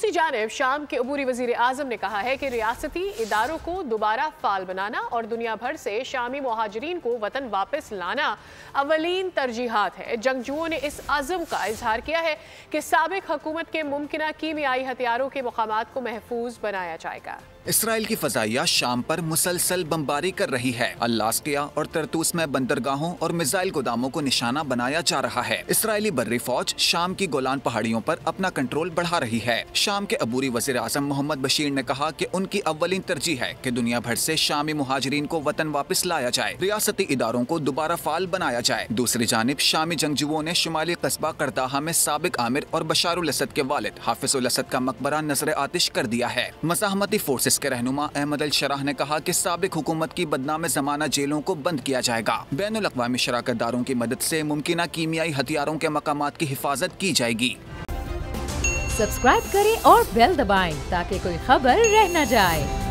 दूसरी जानिब शाम के अबूरी वजीर आजम ने कहा है कि रियासती इदारों को दोबारा फाल बनाना और दुनिया भर से शामी मुहाजिरीन को वतन वापस लाना अवलीन तरजीहात है। जंगजुओं ने इस अज़म का इजहार किया है कि साबिक हुकूमत के मुमकिना कीमियाई हथियारों के मकामात को महफूज बनाया जाएगा। इसराइल की फजाइया शाम पर मुसलसल बमबारी कर रही है। अल्लास्किया और तरतूस में बंदरगाहों और मिसाइल गोदामों को निशाना बनाया जा रहा है। इसराइली बर्री फौज शाम की गोलान पहाड़ियों पर अपना कंट्रोल बढ़ा रही है। शाम के अबूरी वज़ीर आज़म मोहम्मद बशीर ने कहा कि उनकी अव्वलीन तरजीह है कि दुनिया भर से शामी मुहाजिरीन को वतन वापस लाया जाए, रियासती इदारों को दोबारा फाल बनाया जाए। दूसरी जानिब शामी जंगजुओं ने शुमाली कस्बा करदाहा में साबिक आमिर और बशारुल असद के वालिद हाफिजुल असद का मकबरा नजर आतिश कर दिया है। मज़ाहमती फोर्सेस के रहनुमा अहमद अल शराह ने कहा कि साबिक हुकूमत की बदनाम ज़माना जेलों को बंद किया जाएगा। बैनुल अक़वामी शराकतदारों की मदद से मुमकिना कीमियाई हथियारों के मकामात की हिफाजत की जाएगी। सब्सक्राइब करें और बेल दबाएं ताकि कोई खबर रह न जाए।